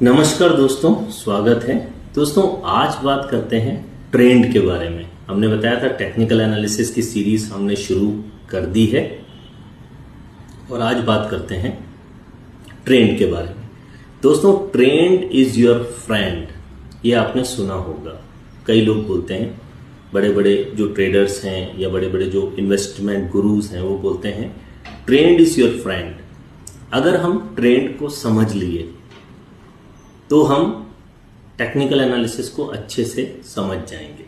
नमस्कार दोस्तों, स्वागत है। दोस्तों आज बात करते हैं ट्रेंड के बारे में। हमने बताया था टेक्निकल एनालिसिस की सीरीज हमने शुरू कर दी है और आज बात करते हैं ट्रेंड के बारे में। दोस्तों ट्रेंड इज योर फ्रेंड, ये आपने सुना होगा। कई लोग बोलते हैं, बड़े बड़े जो ट्रेडर्स हैं या बड़े बड़े जो इन्वेस्टमेंट गुरुज हैं वो बोलते हैं ट्रेंड इज योर फ्रेंड। अगर हम ट्रेंड को समझ लिए तो हम टेक्निकल एनालिसिस को अच्छे से समझ जाएंगे।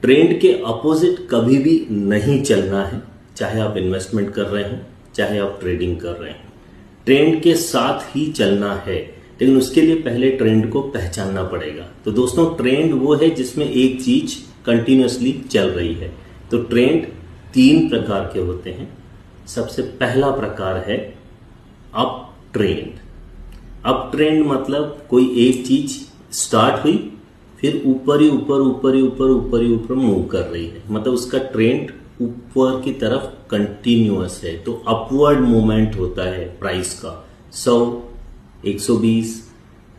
ट्रेंड के अपोजिट कभी भी नहीं चलना है, चाहे आप इन्वेस्टमेंट कर रहे हैं चाहे आप ट्रेडिंग कर रहे हैं। ट्रेंड के साथ ही चलना है, लेकिन उसके लिए पहले ट्रेंड को पहचानना पड़ेगा। तो दोस्तों ट्रेंड वो है जिसमें एक चीज कंटिन्यूअसली चल रही है। तो ट्रेंड 3 प्रकार के होते हैं। सबसे पहला प्रकार है अप ट्रेंड। अप ट्रेंड मतलब कोई एक चीज स्टार्ट हुई फिर ऊपर ही ऊपर मूव कर रही है, मतलब उसका ट्रेंड ऊपर की तरफ कंटिन्यूअस है। तो अपवर्ड मूवमेंट होता है प्राइस का 100, 120,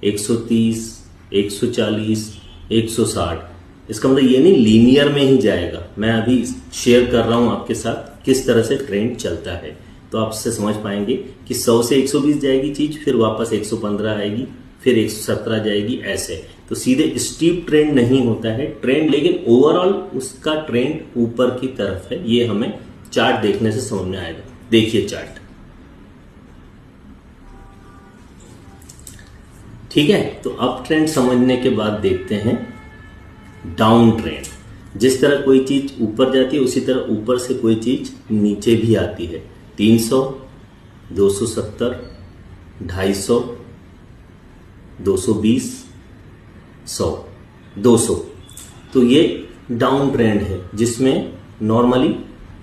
130, 140, 160। इसका मतलब ये नहीं लीनियर में ही जाएगा। मैं अभी शेयर कर रहा हूं आपके साथ किस तरह से ट्रेंड चलता है, तो आप इससे समझ पाएंगे कि 100 से 120 जाएगी चीज, फिर वापस 115 आएगी, फिर 117 जाएगी, ऐसे। तो सीधे स्टीप ट्रेंड नहीं होता है ट्रेंड, लेकिन ओवरऑल उसका ट्रेंड ऊपर की तरफ है। ये हमें चार्ट देखने से समझ में आएगा। देखिए चार्ट, ठीक है। तो अप ट्रेंड समझने के बाद देखते हैं डाउन ट्रेंड। जिस तरह कोई चीज ऊपर जाती है उसी तरह ऊपर से कोई चीज नीचे भी आती है। 300, 270, 250, 220, 100, 200। तो ये डाउन ट्रेंड है जिसमें नॉर्मली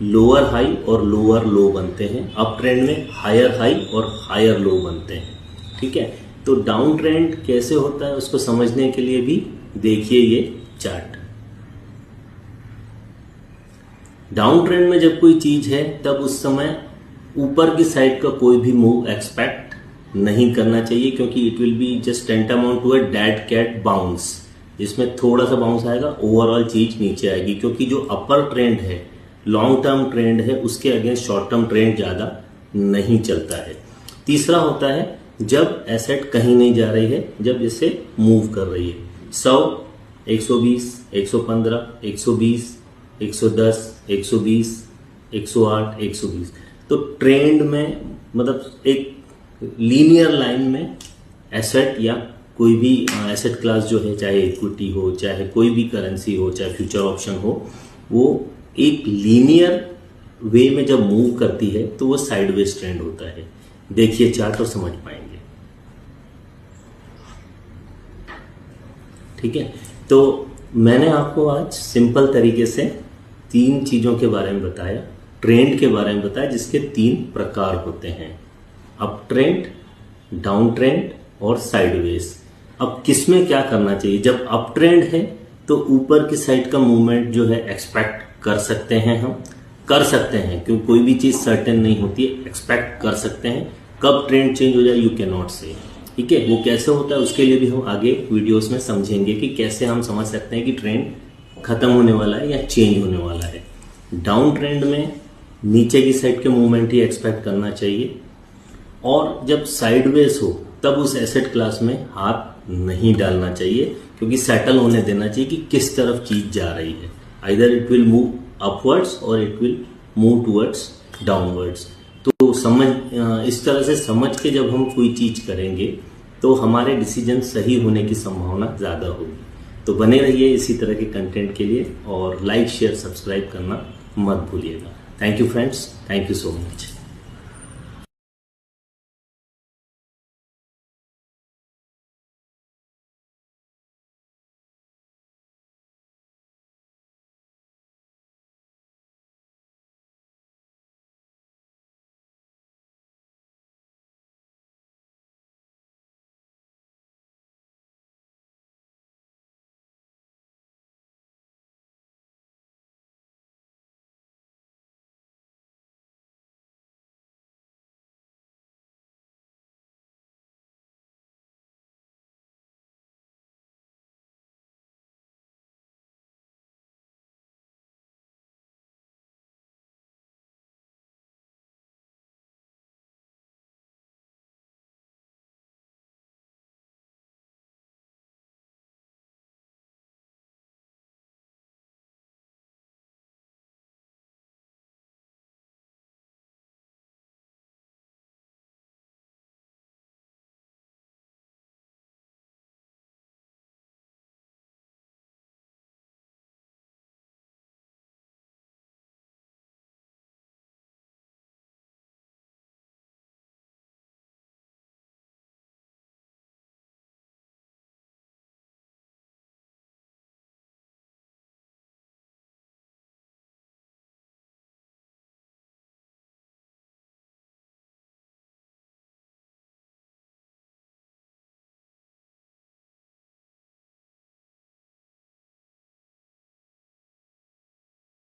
लोअर हाई और लोअर लो बनते हैं। अप ट्रेंड में हायर हाई और हायर लो बनते हैं, ठीक है। तो डाउन ट्रेंड कैसे होता है उसको समझने के लिए भी देखिए ये चार्ट। डाउन ट्रेंड में जब कोई चीज है तब उस समय ऊपर की साइड का कोई भी मूव एक्सपेक्ट नहीं करना चाहिए, क्योंकि it will be just tantamount to a dead cat bounce, जिसमें थोड़ा सा बाउंस आएगा, ओवरऑल चीज नीचे आएगी। क्योंकि जो अपर ट्रेंड है, लॉन्ग टर्म ट्रेंड है, उसके अगेंस्ट शॉर्ट टर्म ट्रेंड ज्यादा नहीं चलता है। तीसरा होता है जब एसेट कहीं नहीं जा रही है, जब इसे मूव कर रही है। 100, 120, 115, 120, 110, 120, 108, 120। तो ट्रेंड में मतलब एक लीनियर लाइन में एसेट या कोई भी एसेट क्लास जो है, चाहे इक्विटी हो, चाहे कोई भी करेंसी हो, चाहे फ्यूचर ऑप्शन हो, वो एक लीनियर वे में जब मूव करती है तो वो साइडवेज ट्रेंड होता है। देखिए चार्ट और समझ पाएंगे, ठीक है। तो मैंने आपको आज सिंपल तरीके से 3 चीजों के बारे में बताया, ट्रेंड के बारे में बताया, जिसके 3 प्रकार होते हैं, अप ट्रेंड, डाउन ट्रेंड और साइडवेज। अब किसमें क्या करना चाहिए? जब अप ट्रेंड है तो ऊपर की साइड का मूवमेंट जो है एक्सपेक्ट कर सकते हैं, हम कर सकते हैं, क्योंकि कोई भी चीज सर्टेन नहीं होती है, एक्सपेक्ट कर सकते हैं। कब ट्रेंड चेंज हो जाए यू कैन नॉट से, ठीक है। वो कैसे होता है उसके लिए भी हम आगे वीडियोस में समझेंगे कि कैसे हम समझ सकते हैं कि ट्रेंड खत्म होने वाला है या चेंज होने वाला है। डाउन ट्रेंड में नीचे की साइड के मूवमेंट ही एक्सपेक्ट करना चाहिए, और जब साइडवेज हो तब उस एसेट क्लास में हाथ नहीं डालना चाहिए, क्योंकि सेटल होने देना चाहिए कि किस तरफ चीज जा रही है। Either it will move upwards और it will move towards downwards. तो समझ, इस तरह से समझ के जब हम कोई चीज करेंगे तो हमारे डिसीजन सही होने की संभावना ज्यादा होगी। तो बने रहिए इसी तरह के कंटेंट के लिए, और लाइक शेयर सब्सक्राइब करना मत भूलिएगा। Thank you friends, thank you so much.